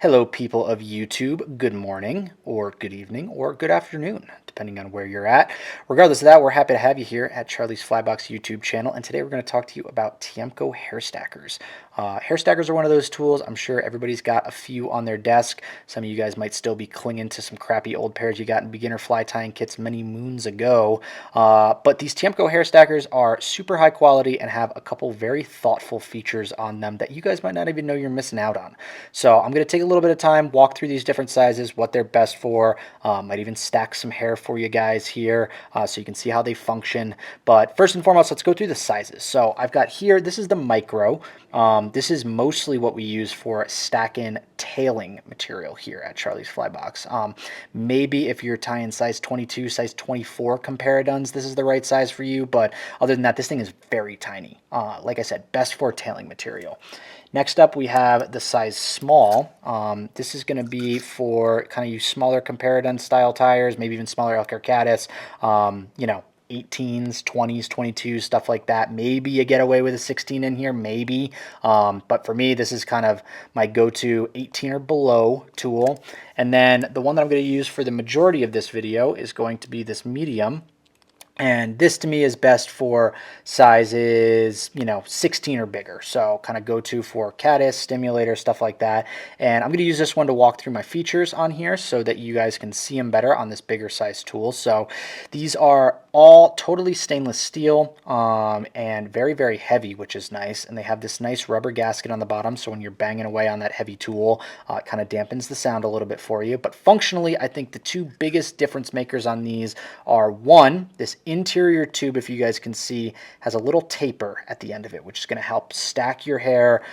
Hello, people of YouTube. Good morning, or good evening, or good afternoon, depending on where you're at. Regardless of that, we're happy to have you here at Charlie's Flybox YouTube channel. And today we're going to talk to you about Tiemco hair stackers. Hair stackers are one of those tools. I'm sure everybody's got a few on their desk. Some of you guys might still be clinging to some crappy old pairs you got in beginner fly tying kits many moons ago. But these Tiemco hair stackers are super high quality and have a couple very thoughtful features on them that you guys might not even know you're missing out on. So I'm going to take a little bit of time, walk through these different sizes, what they're best for. Might even stack some hair for you guys here so you can see how they function. But first and foremost, let's go through the sizes. So I've got here, this is the micro. This is mostly what we use for stacking tailing material here at Charlie's Flybox. Maybe if you're tying size 22, size 24 comparadons, this is the right size for you. But other than that, this thing is very tiny. Like I said, best for tailing material. Next up, we have the size small. This is going to be for kind of you smaller comparadon style tires, maybe even smaller Elker Caddis, 18s, 20s, 22s, stuff like that. Maybe you get away with a 16 in here, maybe. But for me, this is kind of my go-to 18 or below tool. And then the one that I'm going to use for the majority of this video is going to be this medium. And this to me is best for sizes, 16 or bigger. So kind of go-to for caddis, stimulator, stuff like that. And I'm going to use this one to walk through my features on here so that you guys can see them better on this bigger size tool. So these are all totally stainless steel and very, very heavy, which is nice. And they have this nice rubber gasket on the bottom. So when you're banging away on that heavy tool, it kind of dampens the sound a little bit for you. But functionally, I think the two biggest difference makers on these are one, this interior tube, if you guys can see, has a little taper at the end of it, which is going to help stack your hair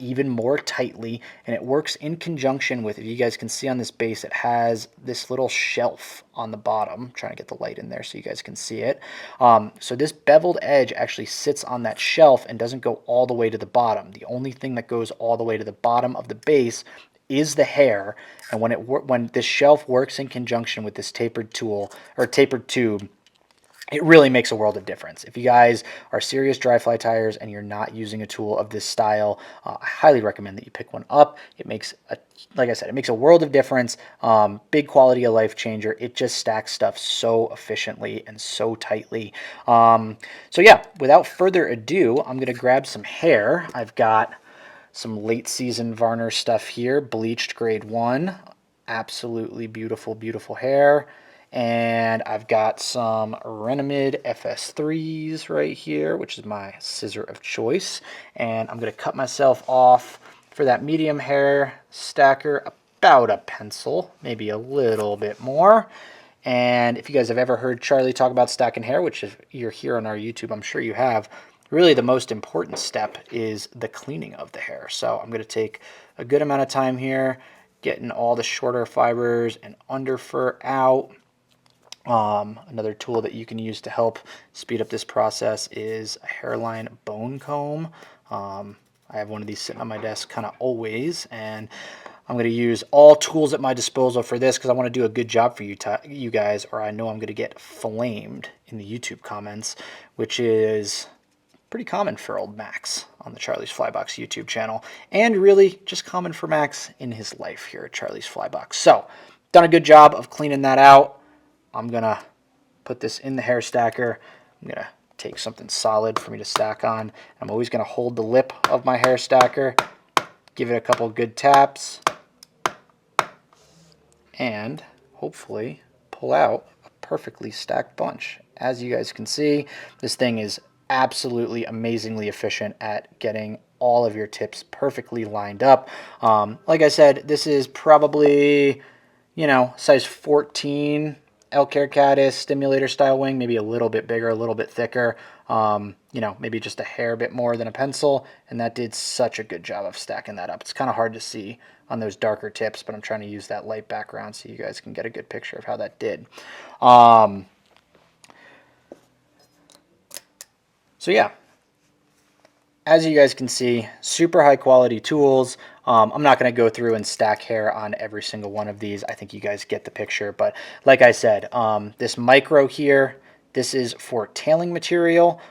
even more tightly. And it works in conjunction with, if you guys can see on this base, it has this little shelf on the bottom. I'm trying to get the light in there so you guys can see it. So this beveled edge actually sits on that shelf and doesn't go all the way to the bottom. The only thing that goes all the way to the bottom of the base is the hair. And when this shelf works in conjunction with this tapered tool or tapered tube, it really makes a world of difference. If you guys are serious dry fly tires and you're not using a tool of this style, I highly recommend that you pick one up. It makes, like I said, it makes a world of difference. Big quality of life changer. It just stacks stuff so efficiently and so tightly. So yeah, without further ado, I'm going to grab some hair. I've got some late season Varner stuff here, bleached grade 1. Absolutely beautiful, beautiful hair. And I've got some Renamid FS3s right here, which is my scissor of choice. And I'm going to cut myself off for that medium hair stacker about a pencil, maybe a little bit more. And if you guys have ever heard Charlie talk about stacking hair, which if you're here on our YouTube, I'm sure you have, really the most important step is the cleaning of the hair. So I'm going to take a good amount of time here, getting all the shorter fibers and under fur out. Another tool that you can use to help speed up this process is a hairline bone comb. I have one of these sitting on my desk kind of always, and I'm going to use all tools at my disposal for this because I want to do a good job for you guys, or I know I'm going to get flamed in the YouTube comments, which is pretty common for old Max on the Charlie's Flybox YouTube channel, and really just common for Max in his life here at Charlie's Flybox. So, done a good job of cleaning that out. I'm going to put this in the hair stacker. I'm going to take something solid for me to stack on. I'm always going to hold the lip of my hair stacker, give it a couple good taps, and hopefully pull out a perfectly stacked bunch. As you guys can see, this thing is absolutely amazingly efficient at getting all of your tips perfectly lined up. Like I said, this is probably, size 14 Elker Caddis stimulator style wing, maybe a little bit bigger, a little bit thicker, maybe just a hair bit more than a pencil, and that did such a good job of stacking that up. It's kind of hard to see on those darker tips, but I'm trying to use that light background so you guys can get a good picture of how that did. So yeah, as you guys can see, super high quality tools. I'm not going to go through and stack hair on every single one of these. I think you guys get the picture. But like I said, this micro here, this is for tailing material.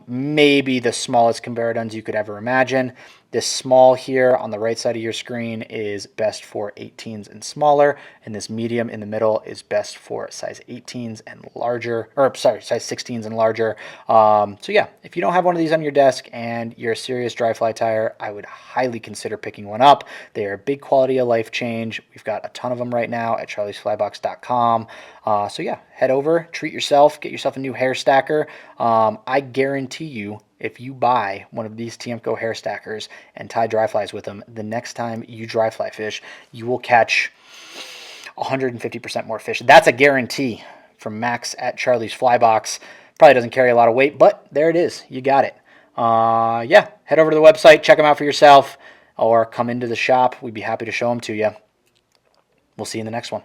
maybe the smallest conveyor you could ever imagine. This small here on the right side of your screen is best for 18s and smaller, and this medium in the middle is best for size 18s and larger, or sorry, size 16s and larger. So yeah, if you don't have one of these on your desk and you're a serious dry fly tyer, I would highly consider picking one up. They are a big quality of life change. We've got a ton of them right now at charliesflybox.com. So yeah, head over, treat yourself, get yourself a new hair stacker. I guarantee you, if you buy one of these Tiemco hair stackers and tie dry flies with them, the next time you dry fly fish, you will catch 150% more fish. That's a guarantee from Max at Charlie's Fly Box. Probably doesn't carry a lot of weight, but there it is. You got it. Yeah, head over to the website, check them out for yourself, or come into the shop. We'd be happy to show them to you. We'll see you in the next one.